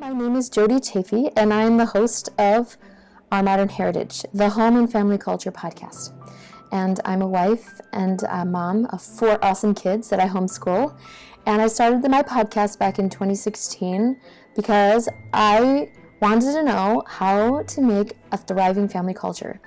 My name is Jody Chafee, and I am the host of Our Modern Heritage, the Home and Family Culture podcast. And I'm a wife and a mom of 4 awesome kids that I homeschool. And I started my podcast back in 2016 because I wanted to know how to make a thriving family culture.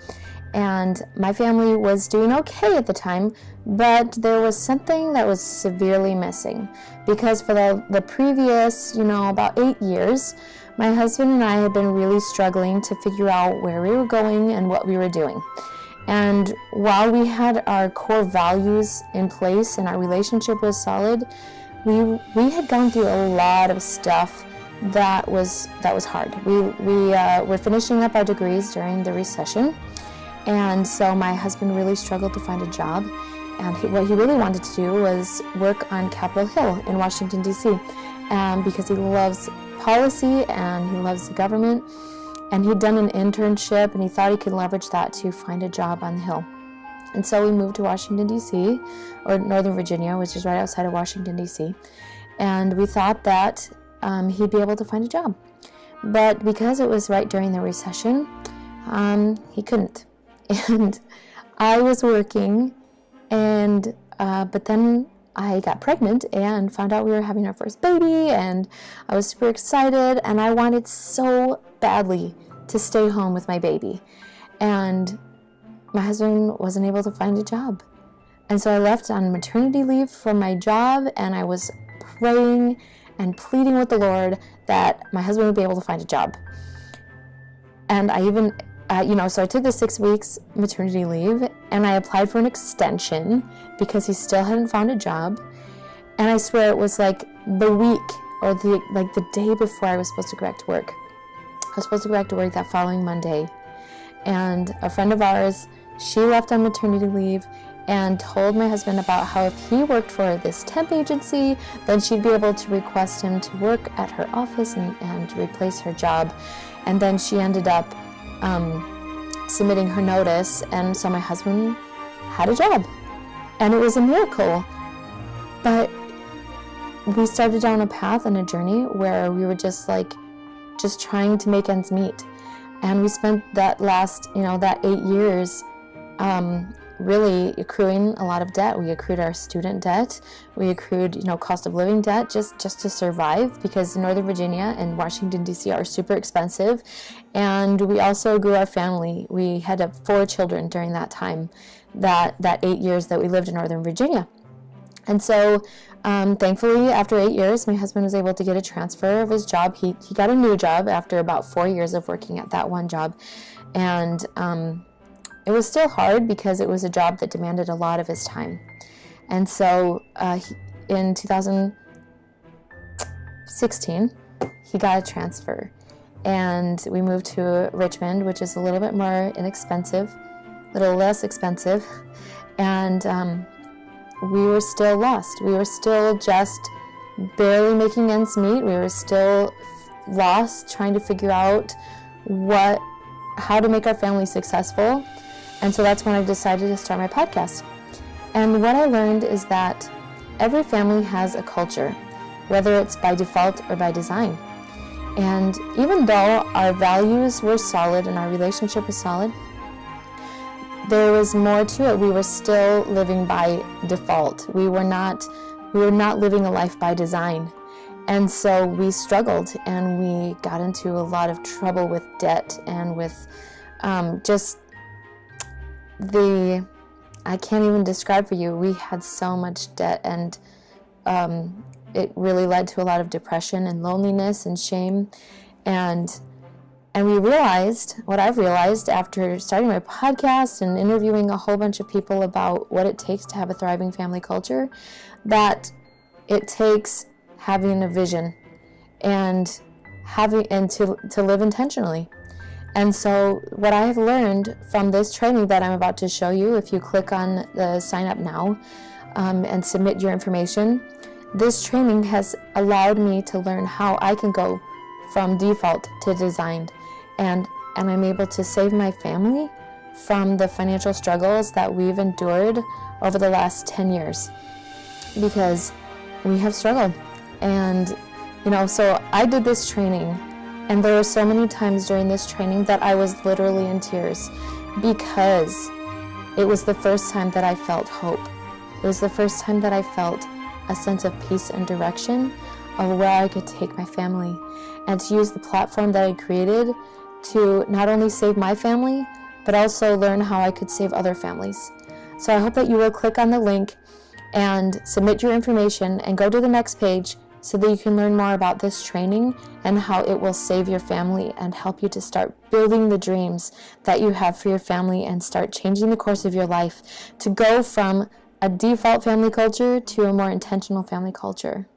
And my family was doing okay at the time, but there was something that was severely missing. Because for the previous, about 8 years, my husband and I had been really struggling to figure out where we were going and what we were doing. And while we had our core values in place and our relationship was solid, we had gone through a lot of stuff that was hard. We were finishing up our degrees during the recession. And so my husband really struggled to find a job, and what he really wanted to do was work on Capitol Hill in Washington, D.C., because he loves policy and he loves the government, and he'd done an internship and he thought he could leverage that to find a job on the Hill. And so we moved to Washington, D.C., or Northern Virginia, which is right outside of Washington, D.C., and we thought that he'd be able to find a job. But because it was right during the recession, he couldn't. And I was working, and but then I got pregnant and found out we were having our first baby, and I was super excited, and I wanted so badly to stay home with my baby. And my husband wasn't able to find a job. And so I left on maternity leave from my job, and I was praying and pleading with the Lord that my husband would be able to find a job. And I even so I took the 6 weeks maternity leave, and I applied for an extension because he still hadn't found a job. And I swear it was like the week or the day before I was supposed to go back to work. I was supposed to go back to work that following Monday. And a friend of ours, she left on maternity leave and told my husband about how if he worked for this temp agency, then she'd be able to request him to work at her office and replace her job. And then she ended up submitting her notice, and so my husband had a job, and it was a miracle. But we started down a path and a journey where we were just trying to make ends meet, and we spent that last that 8 years really accruing a lot of debt. We accrued our student debt, we accrued cost of living debt just to survive, because Northern Virginia and Washington, D.C. are super expensive. And we also grew our family. We had 4 children during that time, that 8 years that we lived in Northern Virginia. And so thankfully, after 8 years, my husband was able to get a transfer of his job. He got a new job after about 4 years of working at that one job. And it was still hard because it was a job that demanded a lot of his time. And so in 2016, he got a transfer. And we moved to Richmond, which is a little bit more inexpensive, a little less expensive. And we were still lost. We were still just barely making ends meet. We were still lost, trying to figure out how to make our family successful. And so that's when I decided to start my podcast. And what I learned is that every family has a culture, whether it's by default or by design. And even though our values were solid and our relationship was solid, there was more to it. We were still living by default. We were not living a life by design. And so we struggled, and we got into a lot of trouble with debt and with I can't even describe for you. We had so much debt, and it really led to a lot of depression and loneliness and shame. And what I've realized after starting my podcast and interviewing a whole bunch of people about what it takes to have a thriving family culture, that it takes having a vision and to live intentionally. And so what I have learned from this training that I'm about to show you, if you click on the sign up now and submit your information, this training has allowed me to learn how I can go from default to designed. And I'm able to save my family from the financial struggles that we've endured over the last 10 years, because we have struggled. And So I did this training, and there were so many times during this training that I was literally in tears, because it was the first time that I felt hope. It was the first time that I felt a sense of peace and direction of where I could take my family, and to use the platform that I created to not only save my family, but also learn how I could save other families. So I hope that you will click on the link and submit your information and go to the next page so that you can learn more about this training and how it will save your family and help you to start building the dreams that you have for your family and start changing the course of your life to go from a default family culture to a more intentional family culture.